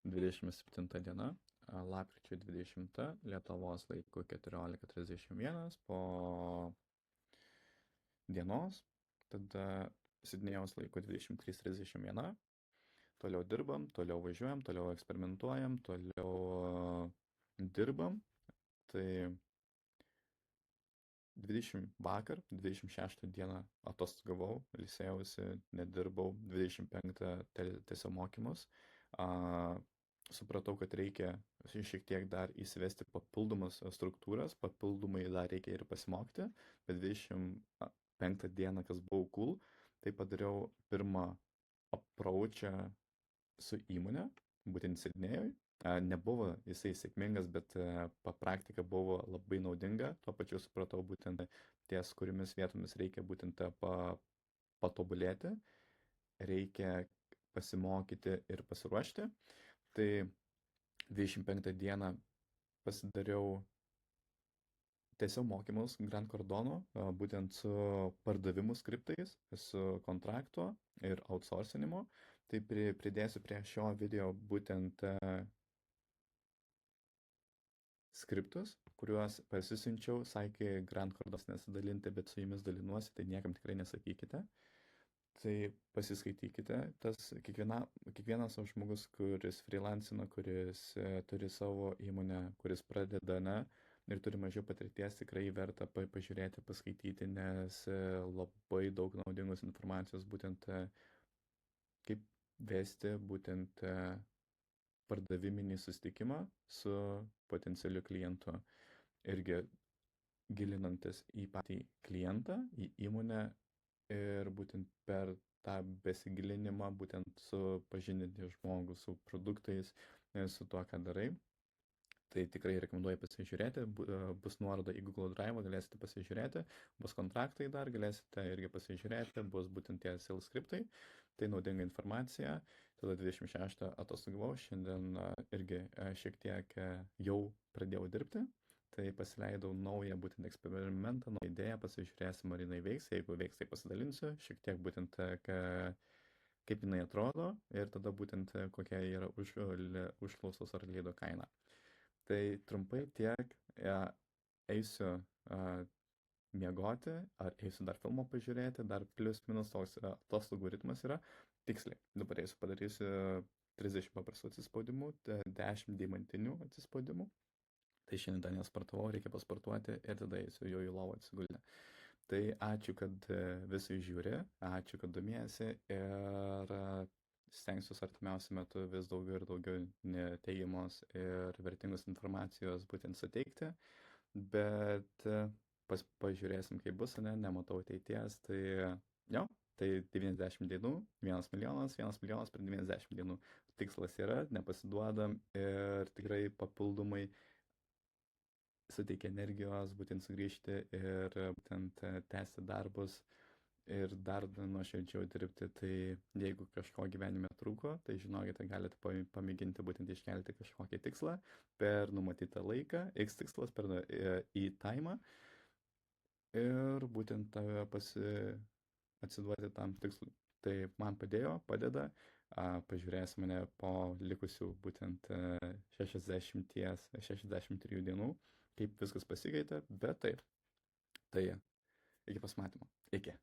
27 diena, lapkričio 20, Lietuvos laiku 14:31 po dienos, tada Sidnėjaus laiku 23:31. Toliau dirbam, toliau važiuojam, toliau eksperimentuojam, toliau dirbam. Tai 20 vakar, 26 dieną atostogavau, ilsėjausi, nedirbau, 25 tęsiau mokymus. Supratau, kad reikia šiek tiek dar įsivesti papildomas struktūras, papildomai dar reikia ir pasimokyti, bet 25 dieną, kas buvo cool, tai padariau pirmą approachą su įmonė, būtent Sidnėjui. Nebuvo jisai sėkmingas, bet praktika buvo labai naudinga. Tuo pačiu supratau būtent ties kuriomis vietomis reikia būtent patobulėti, reikia pasimokyti ir pasiruošti. Tai 25 dieną pasidariau tiesiog mokymus Grant Cardone, būtent su pardavimų skriptais, su kontrakto ir outsourcinimo. Tai pridėsiu prie šio video būtent skriptus, kuriuos pasisinčiau, sakė Grant Cardone nesidalinti, bet su jumis dalinuosi, tai niekam tikrai nesakykite. Tai pasiskaitykite, kiekvienas žmogus, kuris freelancina, kuris turi savo įmonę, kuris pradeda, ir turi mažiau patirties, tikrai verta pažiūrėti, paskaityti, nes labai daug naudingos informacijos būtent kaip vesti būtent pardaviminį susitikimą su potencialiu klientu. Irgi gilinantis į patį klientą, į įmonę ir būtent per tą besigilinimą būtent supažindinti žmogų su produktais, su tuo, ką darai. Tai tikrai rekomenduoju pasižiūrėti, bus nuoroda į Google Drive, galėsite pasižiūrėti, bus kontraktai dar, galėsite irgi pasižiūrėti, bus būtent tie sales skriptai, tai naudinga informacija. Tada 26 atostogavau, šiandien irgi šiek tiek jau pradėjau dirbti, tai pasileidau naują būtent eksperimentą, naują idėją, pasižiūrėsim, ar jinai veiks, jeigu veiks, tai pasidalinsiu, šiek tiek būtent kaip jinai atrodo ir tada būtent kokia yra užklausos ar lydo kaina. Tai trumpai tiek, eisiu miegoti, ar eisiu dar filmo pažiūrėti, dar plius minus toks atostogų ritmas yra. Tiksliai, dabar padarysiu 30 paprastų atsispaudimų, 10 deimantinių atsispaudimų. Tai šiandien nesportavau, reikia pasportuoti ir tada eisiu jau į lovą atsigulti. Tai ačiū, kad visi žiūri, ačiū, kad domiesi ir stengsiuosi artimiausiu metu vis daugiau ir daugiau teigiamos ir vertingos informacijos būtent suteikti, bet pažiūrėsim, kaip bus, nematau ateities, tai jo, tai 90 dienų, 1 milijonas, 1 milijonas per 90 dienų. Tikslas yra, nepasiduodam ir tikrai papildomai suteikia energijos būtent sugrįžti ir būtent tęsti darbus ir dar nuoširdžiau dirbti. Tai jeigu kažko gyvenime trūko, tai žinokite, galite pamėginti būtent iškelti kažkokį tikslą per numatytą laiką, X tikslas į timą ir būtent atsiduoti tam tikslui. Tai man padeda, pažiūrės mane po likusių būtent 63 dienų, kaip viskas pasikeitė, bet taip. Tai iki pasimatymo. Iki.